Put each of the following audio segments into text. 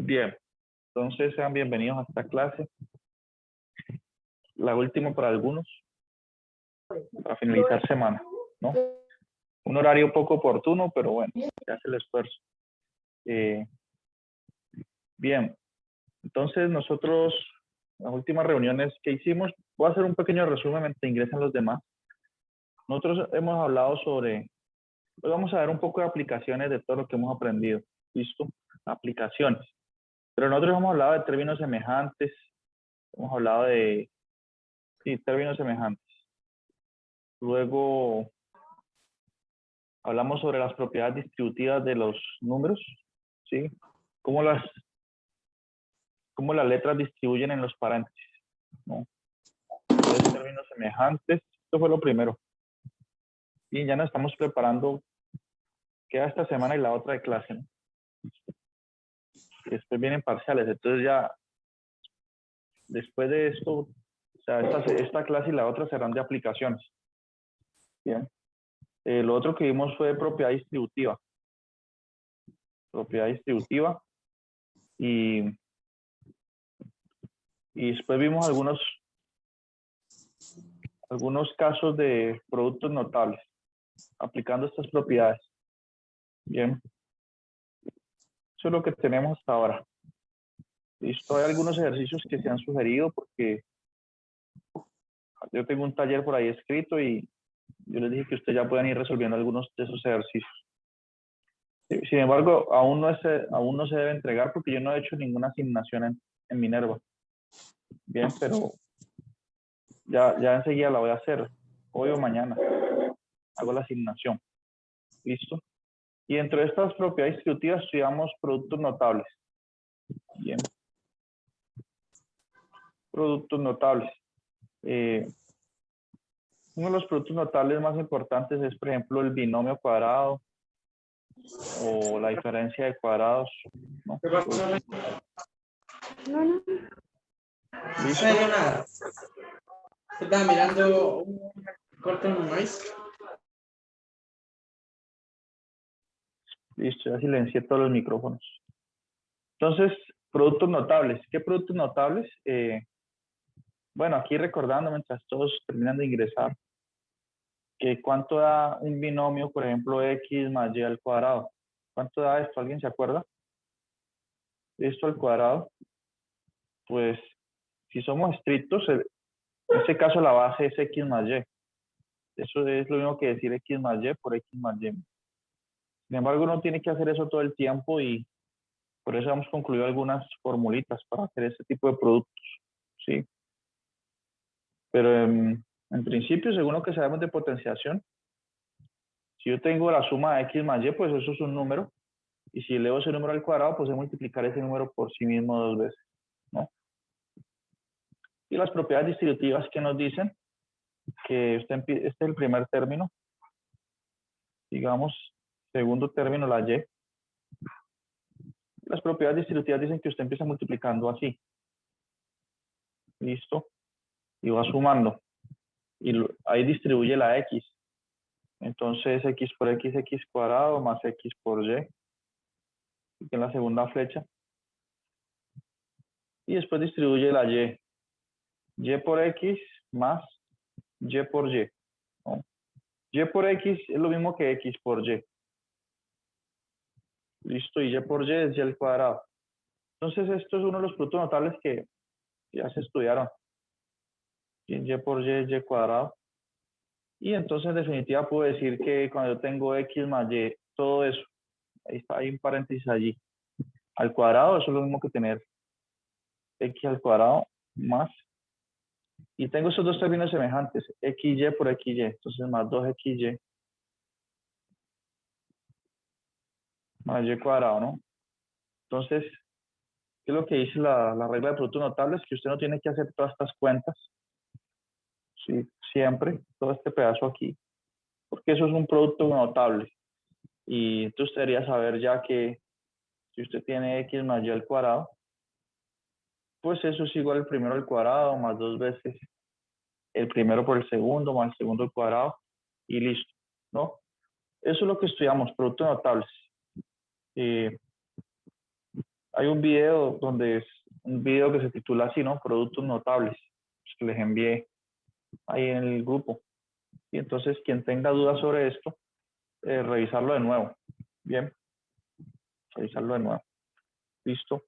Bien, entonces sean bienvenidos a esta clase. La última para algunos, para finalizar semana, ¿no? Un horario poco oportuno, pero bueno, se hace el esfuerzo. Bien, entonces nosotros, las últimas reuniones que hicimos, voy a hacer un pequeño resumen mientras ingresan los demás. Nosotros hemos hablado sobre, hoy vamos a ver un poco de aplicaciones de todo lo que hemos aprendido. ¿Listo? Aplicaciones. Pero nosotros hemos hablado de términos semejantes, hemos hablado de, sí, términos semejantes. Luego hablamos sobre las propiedades distributivas de los números, ¿sí? Cómo las letras distribuyen en los paréntesis, ¿no? Entonces, términos semejantes, esto fue lo primero. Y ya nos estamos preparando, queda esta semana y la otra de clase, ¿no? Y después vienen parciales, entonces ya, después de esto, o sea, esta clase y la otra serán de aplicaciones. Bien. Lo otro que vimos fue propiedad distributiva. Propiedad distributiva. Y después vimos algunos casos de productos notables aplicando estas propiedades. Bien. Eso es lo que tenemos hasta ahora. Listo, hay algunos ejercicios que se han sugerido porque yo tengo un taller por ahí escrito y yo les dije que ustedes ya pueden ir resolviendo algunos de esos ejercicios. Sin embargo, aún no se debe entregar porque yo no he hecho ninguna asignación en Minerva. Bien, pero ya enseguida la voy a hacer. Hoy o mañana hago la asignación. ¿Listo? Y dentro de estas propiedades distributivas estudiamos productos notables. Bien. Productos notables. Uno de los productos notables más importantes es, por ejemplo, el binomio cuadrado o la diferencia de cuadrados, ¿no? ¿Qué pasó? ¿Listo? No hay nada. Estaba mirando un corto en un maíz. Listo, ya silencié todos los micrófonos. Entonces, productos notables. ¿Qué productos notables? Bueno, aquí recordando mientras todos terminan de ingresar, que cuánto da un binomio, por ejemplo, x más y al cuadrado. ¿Cuánto da esto? ¿Alguien se acuerda? Esto al cuadrado. Pues, si somos estrictos, en este caso la base es x más y. Eso es lo mismo que decir x más y por x más y. Sin embargo, uno tiene que hacer eso todo el tiempo y por eso hemos concluido algunas formulitas para hacer este tipo de productos, ¿sí? Pero en principio, según lo que sabemos de potenciación, si yo tengo la suma de x más y, pues eso es un número. Y si elevo ese número al cuadrado, pues es multiplicar ese número por sí mismo 2 veces, ¿no? Y las propiedades distributivas que nos dicen que este es el primer término, digamos, segundo término, la y. Las propiedades distributivas dicen que usted empieza multiplicando así. ¿Listo? Y va sumando. Y ahí distribuye la x. Entonces, x por x, x cuadrado más x por y. Y en la segunda flecha. Y después distribuye la y. Y por x más y por y, ¿no? Y por x es lo mismo que x por y. Listo, y y por y es y al cuadrado. Entonces, esto es uno de los productos notables que ya se estudiaron. Y por y es y cuadrado. Y entonces, en definitiva, puedo decir que cuando yo tengo x más y, todo eso, ahí está, hay un paréntesis allí, al cuadrado, eso es lo mismo que tener x al cuadrado más, y tengo esos dos términos semejantes, xy por xy, entonces más 2xy más y cuadrado, ¿no? Entonces, ¿qué es lo que dice la regla de productos notables? Que usted no tiene que hacer todas estas cuentas, ¿sí? Siempre, todo este pedazo aquí, porque eso es un producto notable. Y entonces usted debería saber ya que si usted tiene x más y al cuadrado, pues eso es igual al primero al cuadrado más 2 veces el primero por el segundo más el segundo al cuadrado y listo, ¿no? Eso es lo que estudiamos, productos notables. Hay un video donde es un video que se titula así, ¿no? Productos notables, que les envié ahí en el grupo. Y entonces, quien tenga dudas sobre esto, revisarlo de nuevo. Bien, revisarlo de nuevo. Listo.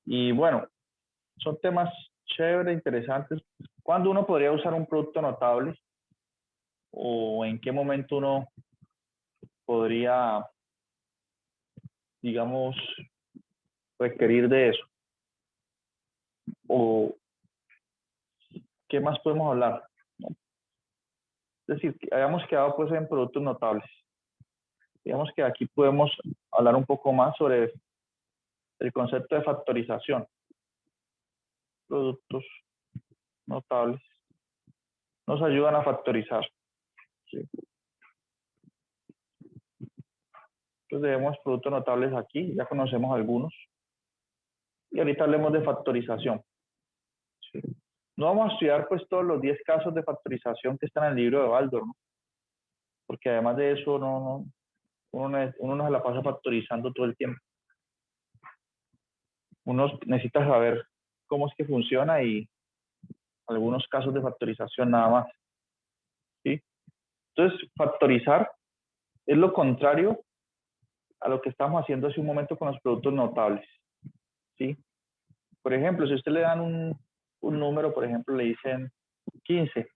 Y bueno, son temas chéveres, interesantes. ¿Cuándo uno podría usar un producto notable? ¿O en qué momento uno podría, digamos, requerir de eso? ¿O qué más podemos hablar? Es decir, habíamos quedado pues en productos notables. Digamos que aquí podemos hablar un poco más sobre el concepto de factorización. Productos notables nos ayudan a factorizar. ¿Sí? Entonces debemos productos notables aquí, ya conocemos algunos. Y ahorita hablemos de factorización. ¿Sí? No vamos a estudiar pues todos los 10 casos de factorización que están en el libro de Baldor, ¿no? Porque además de eso uno no se la pasa factorizando todo el tiempo. Uno necesita saber cómo es que funciona y algunos casos de factorización nada más. ¿Sí? Entonces, factorizar es lo contrario a lo que estamos haciendo hace un momento con los productos notables. ¿Sí? Por ejemplo, si usted le dan un número, por ejemplo, le dicen 15,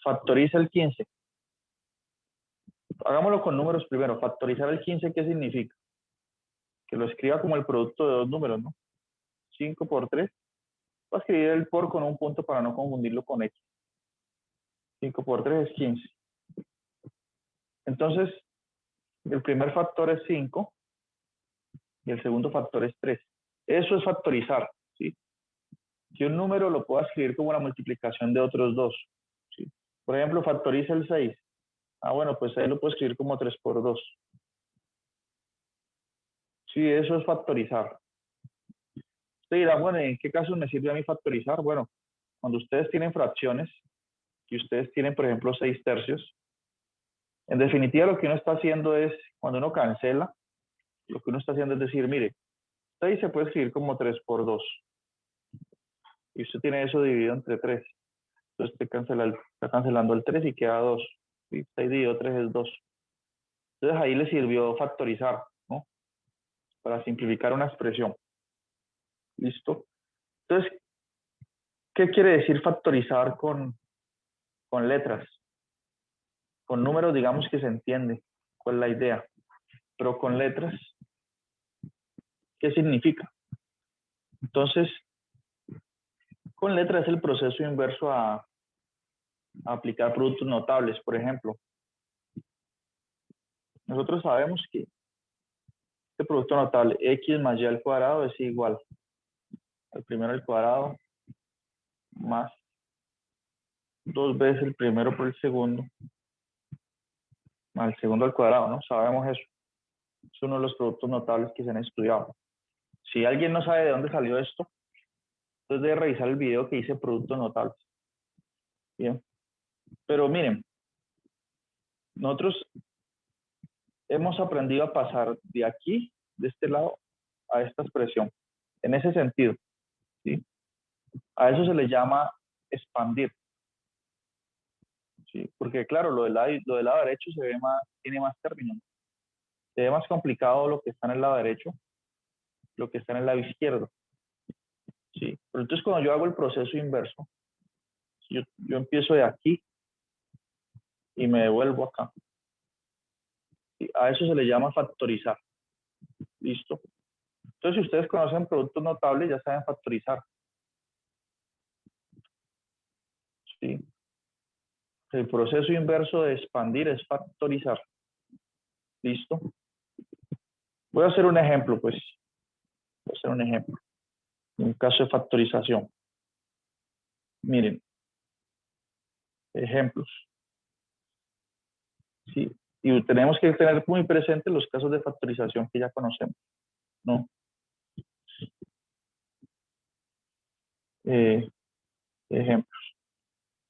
factoriza el 15. Hagámoslo con números primero. Factorizar el 15, ¿qué significa? Que lo escriba como el producto de dos números, ¿no? 5 por 3. Voy a escribir el por con un punto para no confundirlo con x. 5 por 3 es 15. Entonces, el primer factor es 5 y el segundo factor es 3. Eso es factorizar, ¿sí? Que un número lo puedo escribir como la multiplicación de otros dos, ¿sí? Por ejemplo, factoriza el 6. Ah, bueno, pues ahí lo puedo escribir como 3 por 2. Sí, eso es factorizar. Usted dirá, bueno, ¿en qué caso me sirve a mí factorizar? Bueno, cuando ustedes tienen fracciones, que ustedes tienen, por ejemplo, 6 tercios, en definitiva lo que uno está haciendo es, cuando uno cancela, lo que uno está haciendo es decir, mire, 6 se puede escribir como 3 por 2. Y usted tiene eso dividido entre 3. Entonces está cancelando el 3 y queda 2. ¿Sí? 6 dividido 3 es 2. Entonces ahí le sirvió factorizar, ¿no? Para simplificar una expresión. ¿Listo? Entonces, ¿qué quiere decir factorizar con letras? Con números, digamos que se entiende cuál es la idea. Pero con letras, ¿qué significa? Entonces, con letras es el proceso inverso a aplicar productos notables. Por ejemplo, nosotros sabemos que este producto notable x más y al cuadrado es igual al primero al cuadrado más 2 veces el primero por el segundo más el segundo al cuadrado, ¿no? Sabemos eso. Es uno de los productos notables que se han estudiado. Si alguien no sabe de dónde salió esto, entonces debe revisar el video que dice productos notables. Bien. Pero miren, nosotros hemos aprendido a pasar de aquí, de este lado, a esta expresión. En ese sentido, ¿sí? A eso se le llama expandir. ¿Sí? Porque claro, lo del lado derecho tiene más términos. Se ve más complicado lo que está en el lado derecho, lo que está en el lado izquierdo. ¿Sí? Pero entonces cuando yo hago el proceso inverso, yo empiezo de aquí y me devuelvo acá. ¿Sí? A eso se le llama factorizar. ¿Listo? Entonces, si ustedes conocen productos notables, ya saben factorizar. ¿Sí? El proceso inverso de expandir es factorizar. ¿Listo? Voy a hacer un ejemplo, pues. Voy a hacer un ejemplo. Un caso de factorización. Miren. Ejemplos. ¿Sí? Y tenemos que tener muy presentes los casos de factorización que ya conocemos, ¿no? Ejemplos.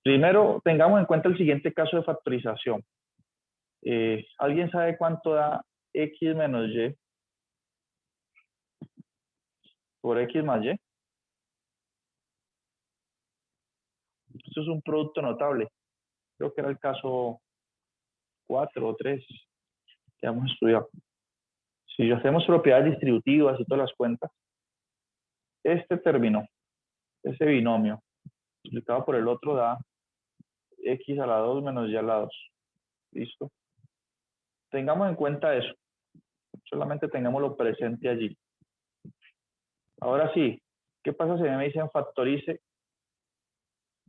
Primero, tengamos en cuenta el siguiente caso de factorización. ¿Alguien sabe cuánto da x menos y? por X más Y. Esto es un producto notable. Creo que era el caso 4 o 3 que hemos estudiado. Si hacemos propiedades distributivas y todas las cuentas, este término, ese binomio, multiplicado por el otro da X a la 2 menos Y a la 2. ¿Listo? Tengamos en cuenta eso. Solamente tengámoslo presente allí. Ahora sí, ¿qué pasa si me dicen factorice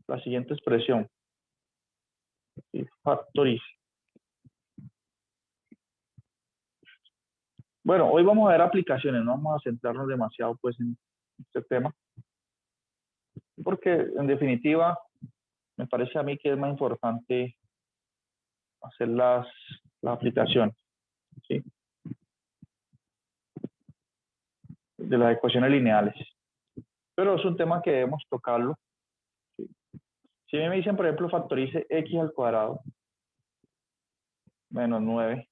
la siguiente expresión? ¿Sí? Factorice. Bueno, hoy vamos a ver aplicaciones, no vamos a centrarnos demasiado pues en este tema, porque en definitiva me parece a mí que es más importante hacer las aplicaciones, ¿sí? De las ecuaciones lineales. Pero es un tema que debemos tocarlo, ¿sí? Si me dicen, por ejemplo, factorice x al cuadrado menos 9,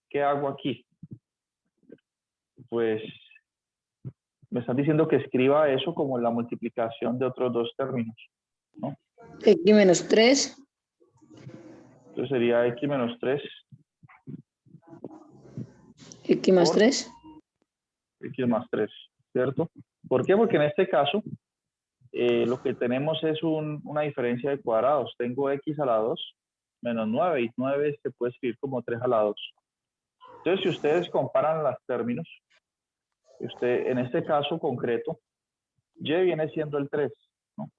¿qué hago aquí? Pues me están diciendo que escriba eso como la multiplicación de otros dos términos, ¿no? X menos 3. Entonces sería x menos 3 X más por 3. x más 3, ¿cierto? ¿Por qué? Porque en este caso lo que tenemos es una diferencia de cuadrados. Tengo x a la 2 menos 9 y 9 se puede escribir como 3 a la 2. Entonces, si ustedes comparan los términos, en este caso concreto, y viene siendo el 3, ¿no?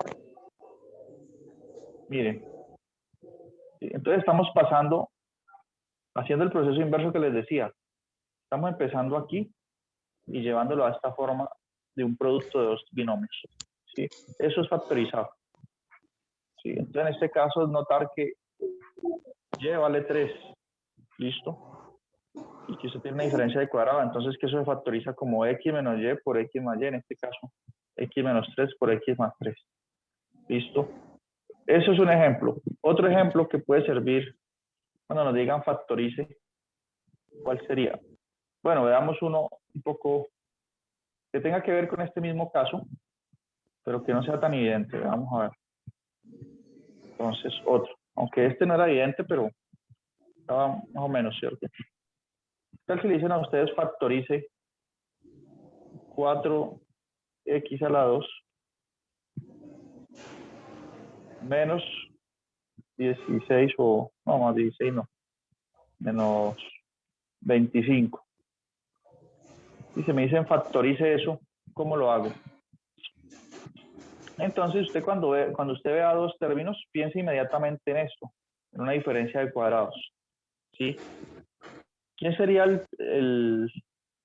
Miren, entonces estamos haciendo el proceso inverso que les decía. Estamos empezando aquí y llevándolo a esta forma de un producto de dos binomios, ¿sí? Eso es factorizado, ¿sí? Entonces, en este caso es notar que y vale 3, ¿listo? Y que usted tiene una diferencia de cuadrado, entonces que eso se factoriza como x menos y por x más y, en este caso, x menos 3 por x más 3, ¿listo? Eso es un ejemplo. Otro ejemplo que puede servir cuando nos digan factorice, ¿cuál sería? Bueno, veamos uno un poco que tenga que ver con este mismo caso, pero que no sea tan evidente. Vamos a ver. Entonces, otro. Aunque este no era evidente, pero estaba más o menos, ¿cierto? Tal si le dicen a ustedes factorice 4x a la 2 menos 16 o, no, más 16 no, menos 25. Y se me dicen factorice eso, ¿cómo lo hago? Entonces usted cuando usted vea dos términos, piensa inmediatamente en esto, en una diferencia de cuadrados, ¿sí? ¿Quién sería el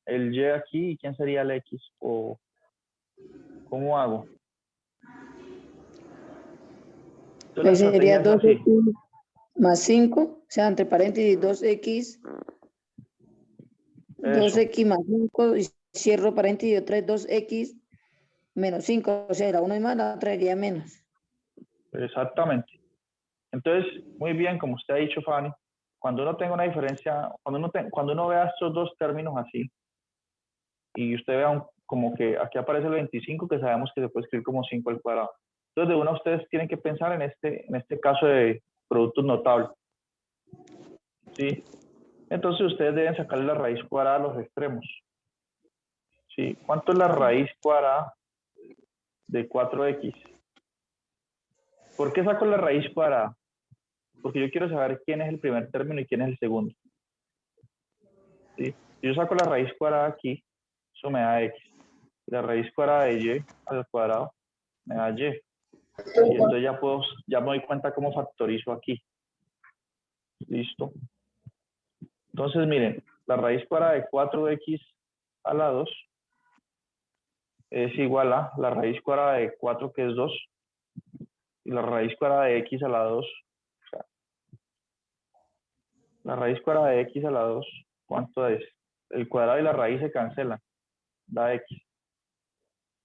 y aquí y quién sería el x? ¿O cómo hago? Entonces la Ahí sería estrategia es así. 2x más 5, o sea, entre paréntesis 2x, Eso, 2x más 5, y cierro paréntesis y otra es 2x menos 5, o sea, la una es más, la otra sería menos. exactamente. Entonces, muy bien, como usted ha dicho, Fanny, cuando uno tenga una diferencia, cuando uno vea estos dos términos así, y usted vea como que aquí aparece el 25, que sabemos que se puede escribir como 5 al cuadrado. Entonces, de una ustedes tienen que pensar en este caso de productos notables, ¿sí? Entonces, ustedes deben sacarle la raíz cuadrada a los extremos, ¿sí? ¿Cuánto es la raíz cuadrada de 4x? ¿Por qué saco la raíz cuadrada? Porque yo quiero saber quién es el primer término y quién es el segundo, ¿sí? Si yo saco la raíz cuadrada aquí, eso me da x. La raíz cuadrada de y al cuadrado me da y. Y entonces ya me doy cuenta cómo factorizo aquí. Listo. Entonces, miren, la raíz cuadrada de 4x a la 2 es igual a la raíz cuadrada de 4, que es 2, y la raíz cuadrada de x a la 2. O sea, la raíz cuadrada de x a la 2, ¿cuánto es? El cuadrado y la raíz se cancelan, da x.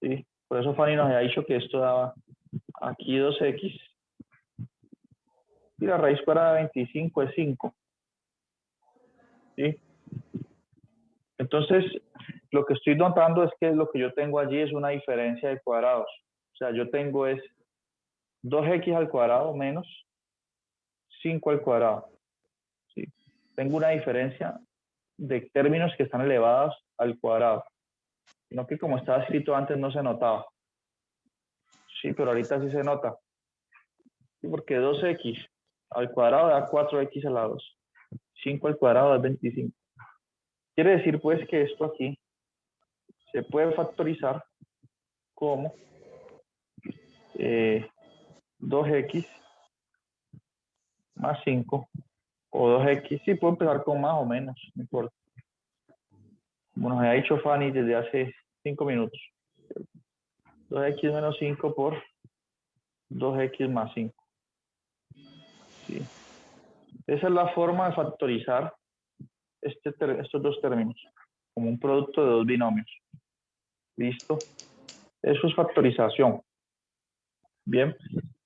¿Sí? Por eso Fanny nos ha dicho que esto daba aquí 2x, y la raíz cuadrada de 25 es 5. ¿Sí? Entonces, lo que estoy notando es que lo que yo tengo allí es una diferencia de cuadrados. O sea, yo tengo es 2x al cuadrado menos 5 al cuadrado. ¿Sí? Tengo una diferencia de términos que están elevados al cuadrado. No que como estaba escrito antes no se notaba. Sí, pero ahorita sí se nota. Sí, porque 2x al cuadrado da 4x a la 2. 5 al cuadrado da 25. Quiere decir pues que esto aquí se puede factorizar como 2x más 5 o 2x. Sí, puedo empezar con más o menos, no importa. Como nos ha dicho Fanny desde hace 5 minutos. 2x menos 5 por 2x más 5. Sí. Esa es la forma de factorizar estos dos términos, como un producto de dos binomios. ¿Listo? Eso es factorización. Bien.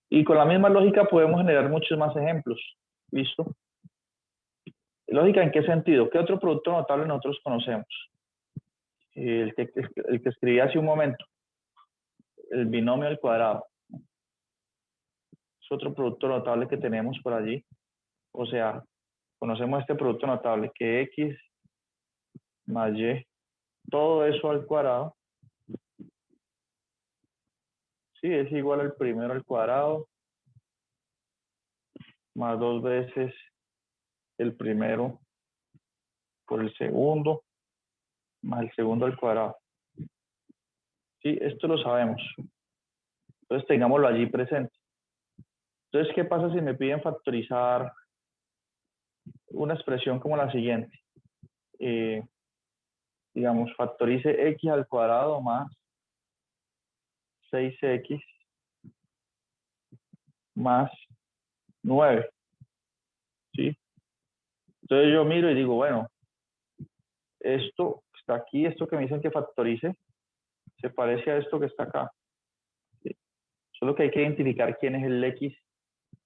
Y con la misma lógica podemos generar muchos más ejemplos. ¿Listo? ¿Lógica en qué sentido? ¿Qué otro producto notable nosotros conocemos? El que escribí hace un momento. El binomio al cuadrado. Es otro producto notable que tenemos por allí. O sea, conocemos este producto notable que x más y, todo eso al cuadrado, sí, es igual al primero al cuadrado, más 2 veces el primero por el segundo, más el segundo al cuadrado. Sí, esto lo sabemos. Entonces tengámoslo allí presente. Entonces, ¿qué pasa si me piden factorizar una expresión como la siguiente? Digamos, factorice x al cuadrado más 6x más 9. ¿Sí? Entonces yo miro y digo, bueno, esto está aquí, esto que me dicen que factorice, se parece a esto que está acá. ¿Sí? Solo que hay que identificar quién es el x,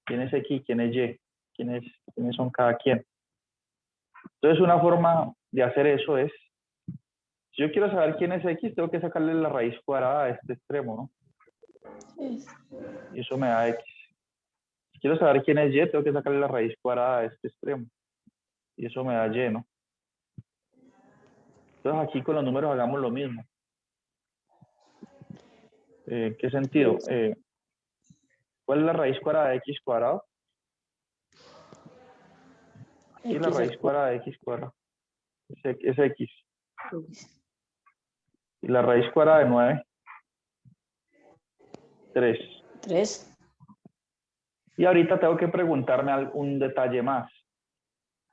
quién es x, quién es y, quiénes son cada quien. Entonces una forma de hacer eso es, si yo quiero saber quién es x, tengo que sacarle la raíz cuadrada a este extremo, ¿no? Y eso me da x. Si quiero saber quién es y, tengo que sacarle la raíz cuadrada a este extremo. Y eso me da y, ¿no? Entonces aquí con los números hagamos lo mismo. ¿Qué sentido? ¿Cuál es la raíz cuadrada de x cuadrado? Aquí la raíz cuadrada de x cuadrado es x. Y la raíz cuadrada de 9, 3. Y ahorita tengo que preguntarme un detalle más.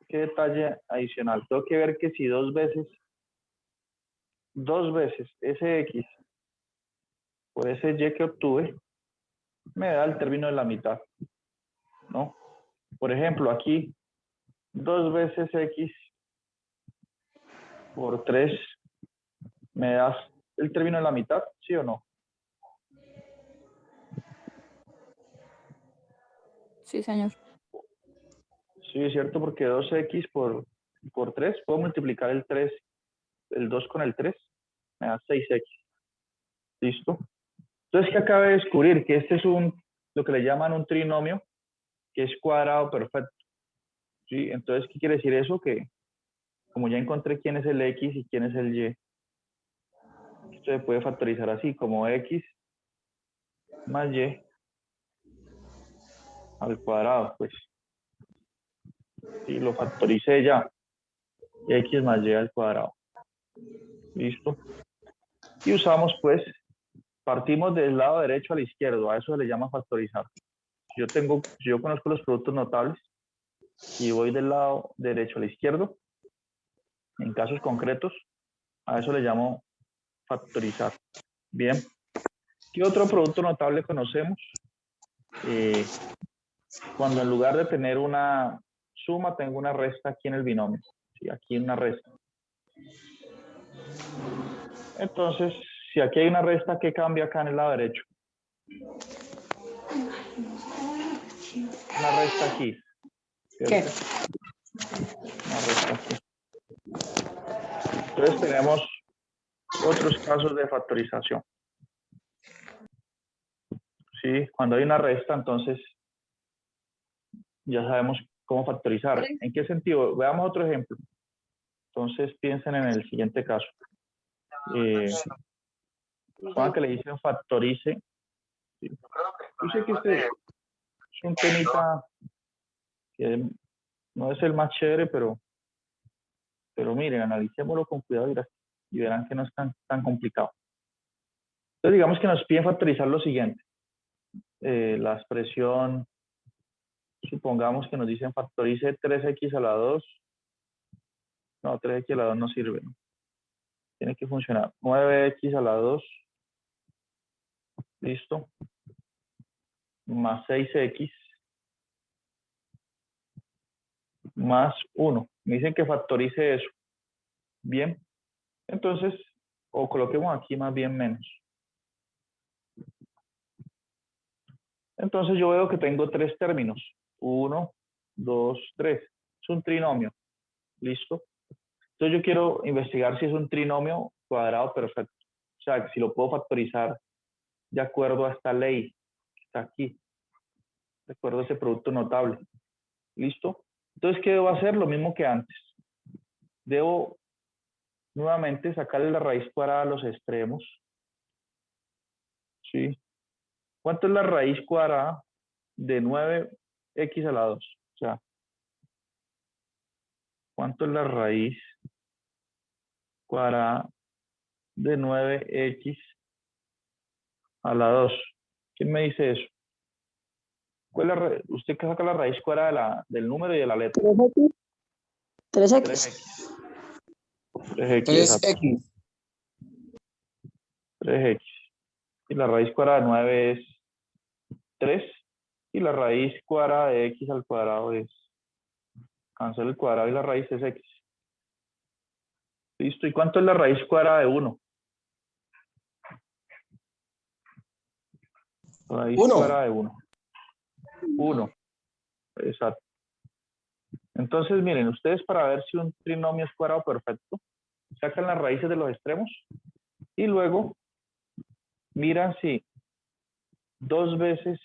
¿Qué detalle adicional? Tengo que ver que si dos veces ese x por ese y que obtuve, me da el término de la mitad, ¿no? Por ejemplo, aquí, 2 veces x por 3, ¿me das el término de la mitad? ¿Sí o no? Sí, señor. Sí, es cierto, porque 2x por 3, puedo multiplicar el 2 con el 3, me da 6x. ¿Listo? Entonces, ¿qué acabo de descubrir? Que este es lo que le llaman un trinomio, que es cuadrado perfecto. ¿Sí? Entonces, ¿qué quiere decir eso? Que como ya encontré quién es el x y quién es el y, esto se puede factorizar así, como x más y al cuadrado, pues. Sí, lo factoricé ya. X más y al cuadrado. ¿Listo? Y usamos, pues, partimos del lado derecho al izquierdo, a eso se le llama factorizar. Si yo conozco los productos notables y voy del lado derecho al izquierdo, en casos concretos, a eso le llamo factorizar. Bien. ¿Qué otro producto notable conocemos? Cuando en lugar de tener una suma, tengo una resta aquí en el binomio. ¿Sí? Aquí una resta. Entonces, si aquí hay una resta, ¿qué cambia acá en el lado derecho? Una resta aquí. ¿Cierto? ¿Qué? Una resta aquí. Entonces tenemos otros casos de factorización. Sí, cuando hay una resta, entonces ya sabemos cómo factorizar. ¿En qué sentido? Veamos otro ejemplo. Entonces piensen en el siguiente caso. Cuando que le dicen factorice. Sí. Yo sé que este es un temita que no es el más chévere, pero miren, analicémoslo con cuidado y verán que no es tan complicado. Entonces digamos que nos piden factorizar lo siguiente. La expresión, supongamos que nos dicen factorice 3x a la 2. No, 3x a la 2 no sirve, ¿no? Tiene que funcionar. 9x a la 2. Listo. Más 6x. Más 1. Me dicen que factorice eso. Bien. Entonces, o coloquemos aquí más bien menos. Entonces yo veo que tengo tres términos. 1, 2, 3. Es un trinomio. Listo. Entonces yo quiero investigar si es un trinomio cuadrado perfecto. O sea, si lo puedo factorizar de acuerdo a esta ley que está aquí. De acuerdo a ese producto notable. ¿Listo? Entonces, ¿qué debo hacer? Lo mismo que antes. Debo nuevamente sacarle la raíz cuadrada a los extremos. ¿Sí? ¿Cuánto es la raíz cuadrada de 9x a la 2? O sea, ¿cuánto es la raíz cuadrada de 9x a la 2? ¿Quién me dice eso? ¿Cuál es usted que saca la raíz cuadrada del número y de la letra? 3x. 3x. 3x. Y la raíz cuadrada de 9 es 3. Y la raíz cuadrada de x al cuadrado es, cancela el cuadrado y la raíz es x. ¿Listo? ¿Y cuánto es la raíz cuadrada de 1? Raíz cuadrada de 1. 1. Exacto. Entonces, miren, ustedes para ver si un trinomio es cuadrado perfecto, sacan las raíces de los extremos y luego miran si 2 veces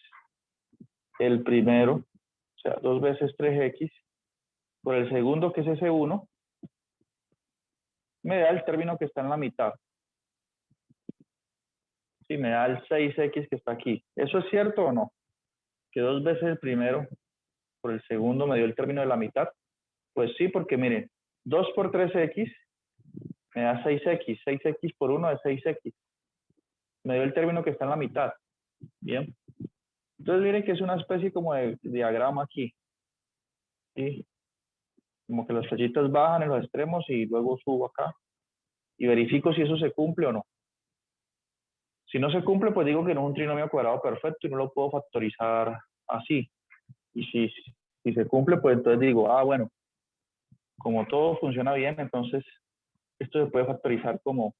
el primero, o sea, 2 veces 3x, por el segundo, que es ese 1, me da el término que está en la mitad. Sí, me da el 6x que está aquí. ¿Eso es cierto o no? Que 2 veces el primero por el segundo me dio el término de la mitad. Pues sí, porque miren, 2 por 3x me da 6x. 6x por 1 es 6x. Me dio el término que está en la mitad. Bien. Entonces miren que es una especie como de diagrama aquí. ¿Sí? Como que las flechitas bajan en los extremos y luego subo acá. Y verifico si eso se cumple o no. Si no se cumple, pues digo que no es un trinomio cuadrado perfecto y no lo puedo factorizar así. Y si se cumple, pues entonces digo, bueno, como todo funciona bien, entonces esto se puede factorizar como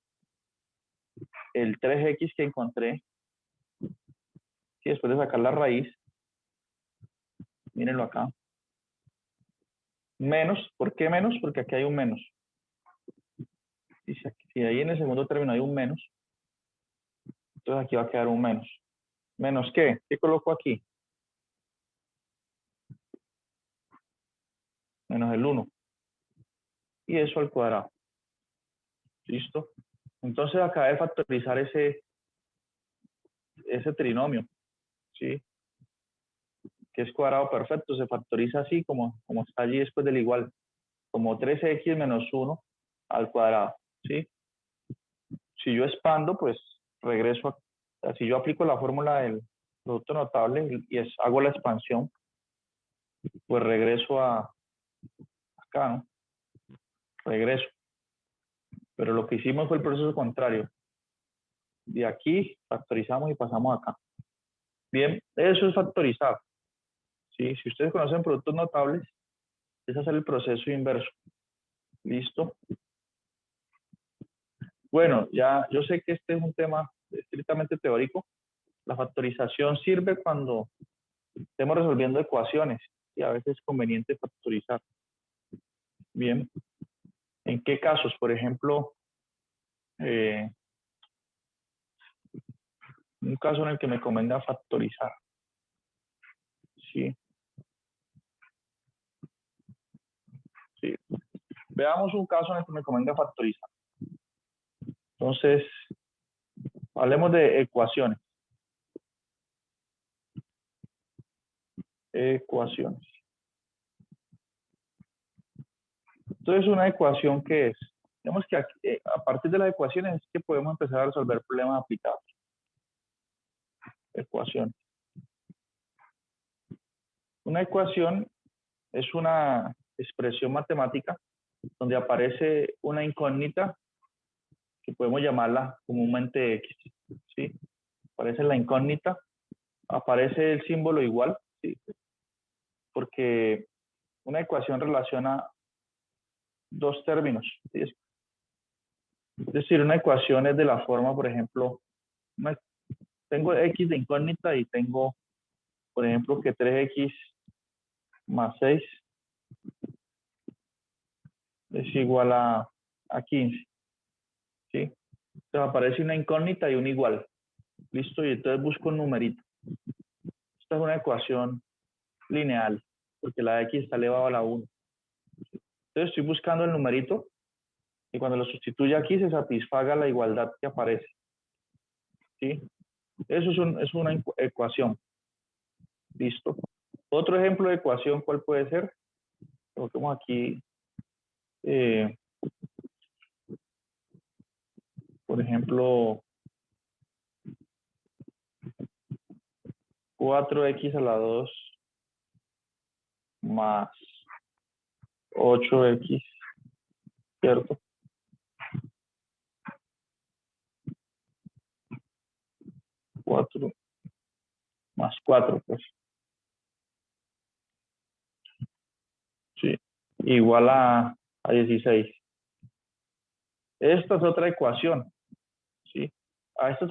el 3x que encontré. Y después de sacar la raíz, mírenlo acá. Menos, ¿por qué menos? Porque aquí hay un menos. Y si ahí en el segundo término hay un menos, entonces aquí va a quedar un menos. ¿Menos qué? ¿Qué coloco aquí? Menos el 1. Y eso al cuadrado. ¿Listo? Entonces acabé de factorizar ese trinomio. ¿Sí? Que es cuadrado perfecto. Se factoriza así como está allí después del igual. Como 3x menos 1 al cuadrado. ¿Sí? Si yo expando, pues regreso a, si yo aplico la fórmula del producto notable y hago la expansión, pues regreso a acá, ¿no? Regreso. Pero lo que hicimos fue el proceso contrario. De aquí factorizamos y pasamos acá. Bien, eso es factorizar. ¿Sí? Si ustedes conocen productos notables, es hacer el proceso inverso. ¿Listo? Bueno, ya yo sé que este es un tema estrictamente teórico. La factorización sirve cuando estemos resolviendo ecuaciones y a veces es conveniente factorizar. Bien. ¿En qué casos? Por ejemplo, un caso en el que me convenga factorizar. Sí. Sí. Veamos un caso en el que me convenga factorizar. Entonces, hablemos de ecuaciones. Ecuaciones. Entonces, una ecuación, ¿qué es? Vemos que aquí, a partir de las ecuaciones es que podemos empezar a resolver problemas aplicados. Ecuación. Una ecuación es una expresión matemática donde aparece una incógnita que podemos llamarla comúnmente X. ¿Sí? Aparece la incógnita, aparece el símbolo igual, ¿sí? Porque una ecuación relaciona dos términos. ¿Sí? Es decir, una ecuación es de la forma, por ejemplo, tengo X de incógnita y tengo, por ejemplo, que 3X más 6 es igual a 15. ¿Sí? Entonces aparece una incógnita y un igual. Listo, y entonces busco un numerito. Esta es una ecuación lineal, porque la X está elevado a la 1. Entonces estoy buscando el numerito y cuando lo sustituya aquí se satisfaga la igualdad que aparece. ¿Sí? Eso es una ecuación. Listo. Otro ejemplo de ecuación, ¿cuál puede ser? Coloquemos aquí, por ejemplo, 4X a la 2 más 8X, ¿cierto? Cuatro más 4, pues. Sí. Igual a 16. Esta es otra ecuación. ¿Sí? A estas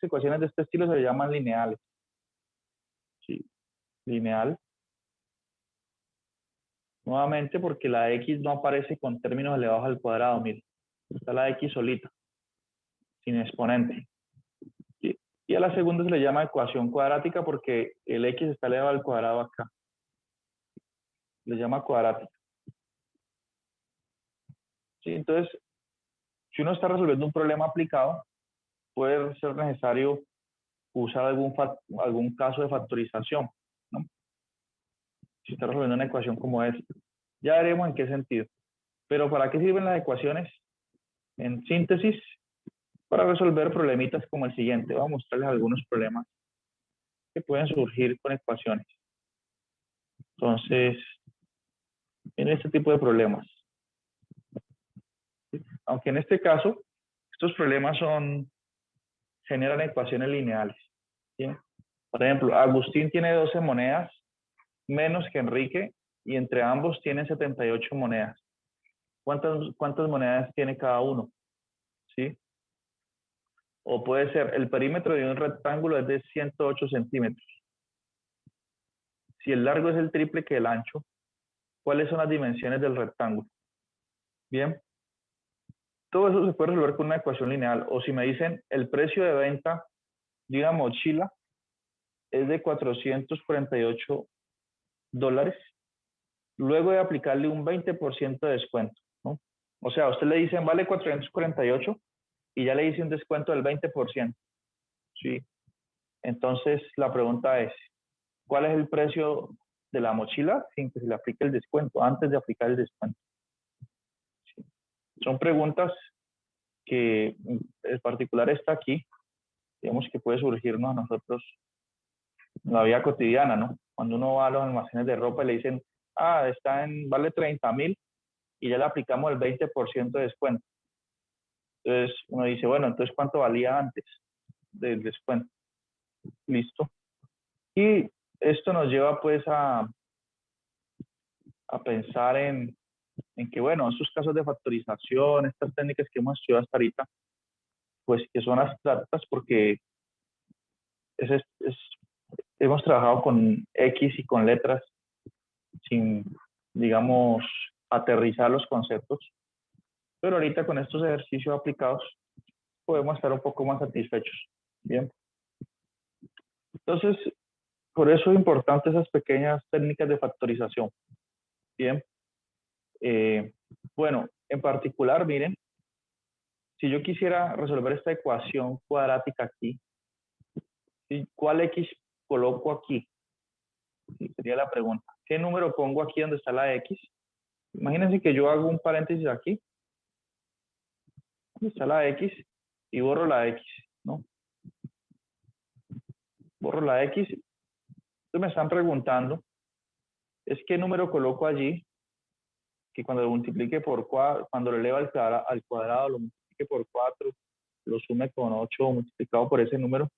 ecuaciones de este estilo se le llaman lineales. ¿Sí? Lineal. Nuevamente porque la X no aparece con términos elevados al cuadrado, mire. Está la X solita, sin exponente. ¿Sí? Y a la segunda se le llama ecuación cuadrática porque el X está elevado al cuadrado acá. Le llama cuadrática. ¿Sí? Entonces, si uno está resolviendo un problema aplicado, puede ser necesario usar algún caso de factorización, ¿no? Si está resolviendo una ecuación como esta. Ya veremos en qué sentido. Pero ¿para qué sirven las ecuaciones? En síntesis, para resolver problemitas como el siguiente. Voy a mostrarles algunos problemas que pueden surgir con ecuaciones. Entonces, en este tipo de problemas. Aunque en este caso, estos problemas generan ecuaciones lineales. ¿Sí? Por ejemplo, Agustín tiene 12 monedas menos que Enrique y entre ambos tienen 78 monedas. ¿Cuántas monedas tiene cada uno? ¿Sí? O puede ser, el perímetro de un rectángulo es de 108 centímetros. Si el largo es el triple que el ancho, ¿cuáles son las dimensiones del rectángulo? Bien. Todo eso se puede resolver con una ecuación lineal. O si me dicen, el precio de venta de una mochila es de $448, luego de aplicarle un 20% de descuento, ¿no? O sea, a usted le dicen, vale 448 y ya le hice un descuento del 20%. ¿Sí? Entonces, la pregunta es, ¿cuál es el precio de la mochila sin que se le aplique el descuento, antes de aplicar el descuento? ¿Sí? Son preguntas que en particular está aquí, digamos que puede surgirnos a nosotros en la vida cotidiana, ¿no? Cuando uno va a los almacenes de ropa y le dicen, vale 30.000 y ya le aplicamos el 20% de descuento. Entonces uno dice, bueno, entonces ¿cuánto valía antes del descuento? Listo. Y esto nos lleva pues a pensar en que, bueno, estos casos de factorización, estas técnicas que hemos estudiado hasta ahorita, pues que son abstractas porque hemos trabajado con X y con letras sin, digamos, aterrizar los conceptos. Pero ahorita con estos ejercicios aplicados podemos estar un poco más satisfechos. Bien. Entonces, por eso es importante esas pequeñas técnicas de factorización. Bien. Bueno, en particular, miren, si yo quisiera resolver esta ecuación cuadrática aquí, ¿sí? ¿Cuál X coloco aquí? Sí, sería la pregunta. ¿Qué número pongo aquí donde está la X? Imagínense que yo hago un paréntesis aquí, donde está la X, y borro la X, ¿no? Borro la X. Entonces me están preguntando, ¿es qué número coloco allí? Que cuando lo multiplique por 4, cuando lo eleva al cuadrado, lo multiplique por 4, lo sume con 8 multiplicado por ese número,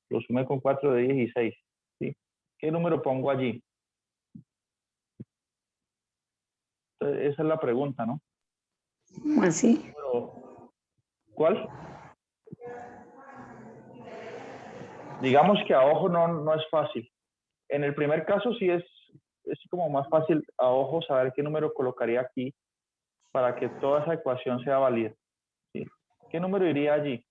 lo sume con 4 de 16. ¿Sí? ¿Qué número pongo allí? Entonces, esa es la pregunta, ¿no? Así. ¿Cuál? Digamos que a ojo no es fácil. En el primer caso sí es como más fácil a ojo saber qué número colocaría aquí para que toda esa ecuación sea válida. ¿Sí? ¿Qué número iría allí?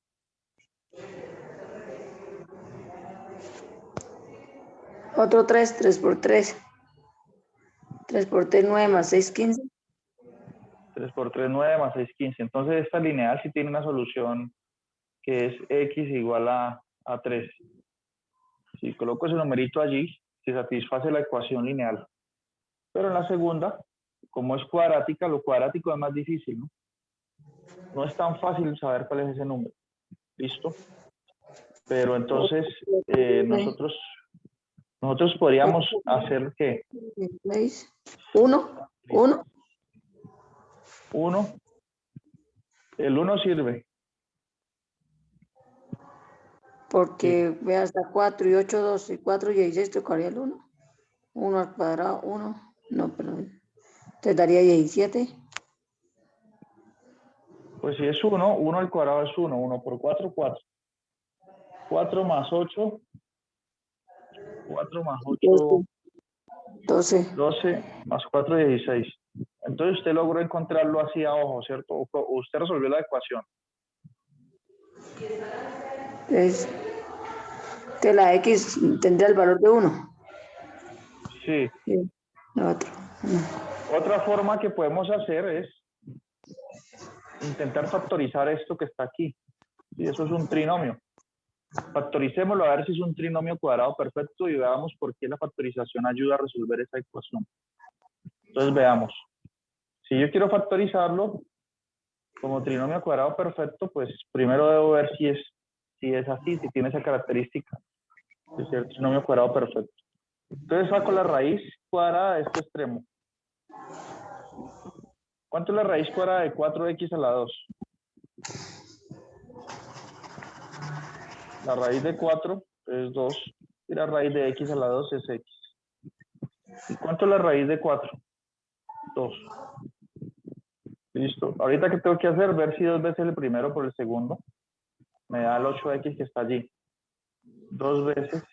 Otro 3 por 3. 3 por 3, 9 más 6, 15. 3 por 3, 9 más 6, 15. Entonces esta lineal sí tiene una solución que es x igual a 3. Si coloco ese numerito allí, se satisface la ecuación lineal. Pero en la segunda, como es cuadrática, lo cuadrático es más difícil, ¿no? No es tan fácil saber cuál es ese número. ¿Listo? Pero entonces nosotros podríamos hacer ¿qué? 1. 1. El 1 sirve. Porque ve hasta 4 y 8, 12, 4 y 16 tocaría el 1. 1 al cuadrado, 1. No, perdón. Te daría 17. Pues si es 1, 1 al cuadrado es 1. 1 por 4, 4. 4 más 8. 4 más 8. 12. 12 más 4, 16. Entonces usted logró encontrarlo así a ojo, ¿cierto? O usted resolvió la ecuación. Entonces, que la X tendría el valor de 1. Sí. Sí. Otro. Otra forma que podemos hacer es intentar factorizar esto que está aquí. Y eso es un trinomio. Factoricémoslo a ver si es un trinomio cuadrado perfecto y veamos por qué la factorización ayuda a resolver esa ecuación. Entonces veamos. Si yo quiero factorizarlo como trinomio cuadrado perfecto, pues primero debo ver si es así, si tiene esa característica de ser trinomio cuadrado perfecto. Entonces saco la raíz cuadrada de este extremo. ¿Cuánto es la raíz cuadrada de 4x a la 2? La raíz de 4 es 2 y la raíz de x a la 2 es x. ¿Y cuánto es la raíz de 4? 2. Listo. Ahorita que tengo que hacer, ver si 2 veces el primero por el segundo me da el 8x que está allí. 2 veces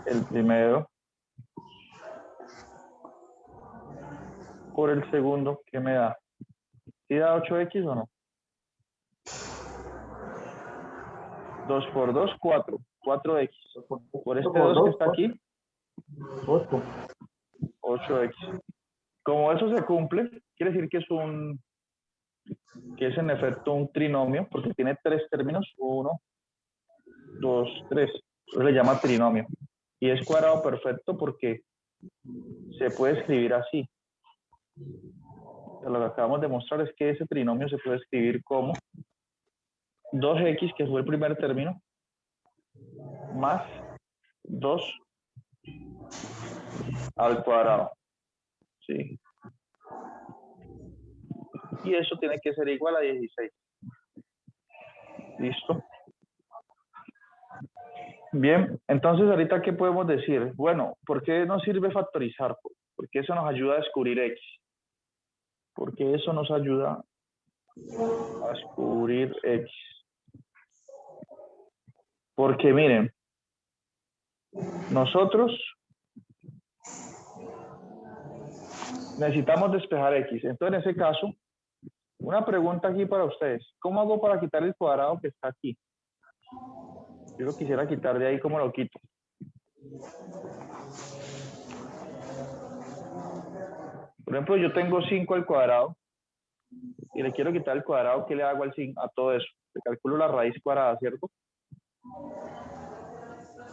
el primero por el segundo, ¿qué me da? ¿Sí da 8x o no? 2 por 2, 4. 4x. Por este 2 que está aquí, 8x. Como eso se cumple, quiere decir que es en efecto un trinomio, porque tiene 3 términos, 1, 2, 3. Eso le llama trinomio. Y es cuadrado perfecto porque se puede escribir así. Lo que acabamos de mostrar es que ese trinomio se puede escribir como 2x, que fue el primer término, más 2 al cuadrado. ¿Sí? Y eso tiene que ser igual a 16. ¿Listo? Bien, entonces ahorita ¿qué podemos decir? Bueno, ¿por qué nos sirve factorizar? Porque eso nos ayuda a descubrir x. Porque eso nos ayuda a descubrir x. Porque miren, nosotros necesitamos despejar x. Entonces en ese caso Una pregunta aquí para ustedes. ¿Cómo hago para quitar el cuadrado que está aquí? Yo lo quisiera quitar de ahí, ¿cómo lo quito? Por ejemplo, yo tengo 5 al cuadrado y le quiero quitar el cuadrado. ¿Qué le hago a todo eso? Le calculo la raíz cuadrada, ¿cierto?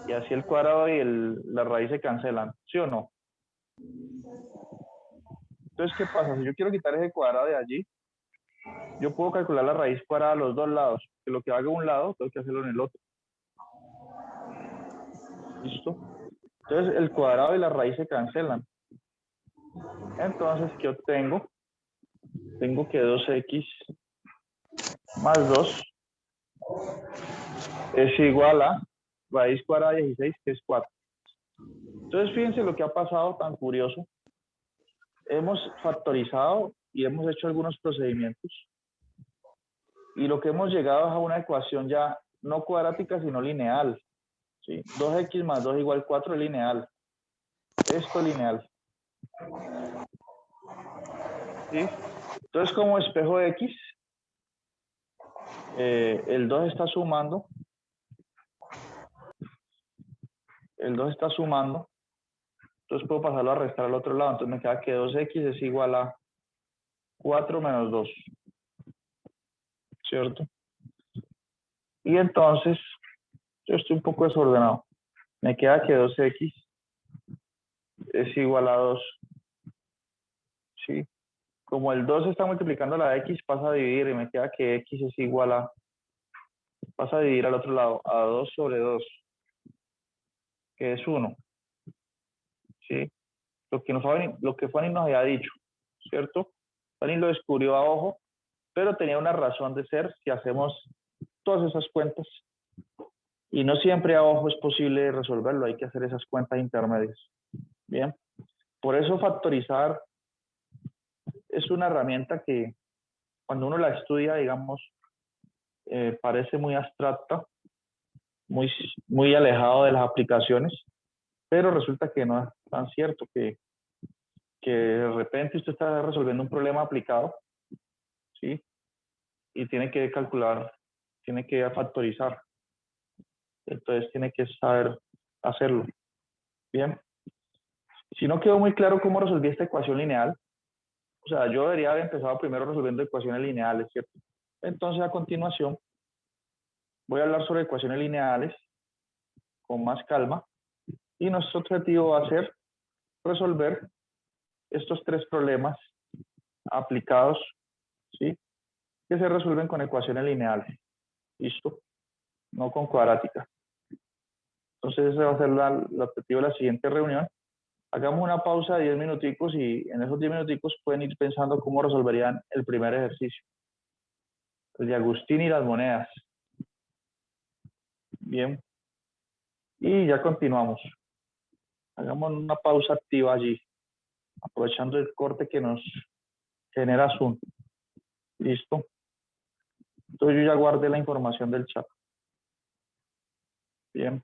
Y así el cuadrado y la raíz se cancelan, ¿sí o no? Entonces, ¿qué pasa? Si yo quiero quitar ese cuadrado de allí, yo puedo calcular la raíz cuadrada a los dos lados. Que lo que haga un lado, tengo que hacerlo en el otro. ¿Listo? Entonces, el cuadrado y la raíz se cancelan. Entonces, ¿qué obtengo? Tengo que 2x más 2 es igual a raíz cuadrada de 16, que es 4. Entonces, fíjense lo que ha pasado tan curioso. Hemos factorizado y hemos hecho algunos procedimientos. Y lo que hemos llegado es a una ecuación ya no cuadrática, sino lineal. ¿Sí? 2x más 2 igual 4 es lineal. Esto es lineal. ¿Sí? Entonces, como espejo de x, el 2 está sumando. El 2 está sumando. Entonces puedo pasarlo a restar al otro lado. Entonces me queda que 2x es igual a 4 menos 2. ¿Cierto? Y entonces, yo estoy un poco desordenado. Me queda que 2x es igual a 2. ¿Sí? Como el 2 está multiplicando la x, pasa a dividir y me queda que x es igual a, pasa a dividir al otro lado, a 2 sobre 2, que es 1. ¿Sí? Lo que Fanny nos había dicho, ¿cierto? Fanny lo descubrió a ojo, pero tenía una razón de ser si hacemos todas esas cuentas. Y no siempre a ojo es posible resolverlo, hay que hacer esas cuentas intermedias. Bien, por eso factorizar es una herramienta que cuando uno la estudia, digamos, parece muy abstracta, muy alejado de las aplicaciones, pero resulta que no es tan cierto, que de repente usted está resolviendo un problema aplicado, ¿sí? Y tiene que calcular, tiene que factorizar. Entonces tiene que saber hacerlo. Bien. Si no quedó muy claro cómo resolví esta ecuación lineal, o sea, yo debería haber empezado primero resolviendo ecuaciones lineales, ¿cierto? Entonces, a continuación, voy a hablar sobre ecuaciones lineales con más calma y nuestro objetivo va a ser resolver estos 3 problemas aplicados, ¿sí? Que se resuelven con ecuaciones lineales. ¿Listo? No con cuadrática. Entonces, ese va a ser el objetivo de la siguiente reunión. Hagamos una pausa de 10 minuticos y en esos 10 minuticos pueden ir pensando cómo resolverían el primer ejercicio. El de Agustín y las monedas. Bien. Y ya continuamos. Hagamos una pausa activa allí, aprovechando el corte que nos genera Zoom. ¿Listo? Entonces yo ya guardé la información del chat. Bien.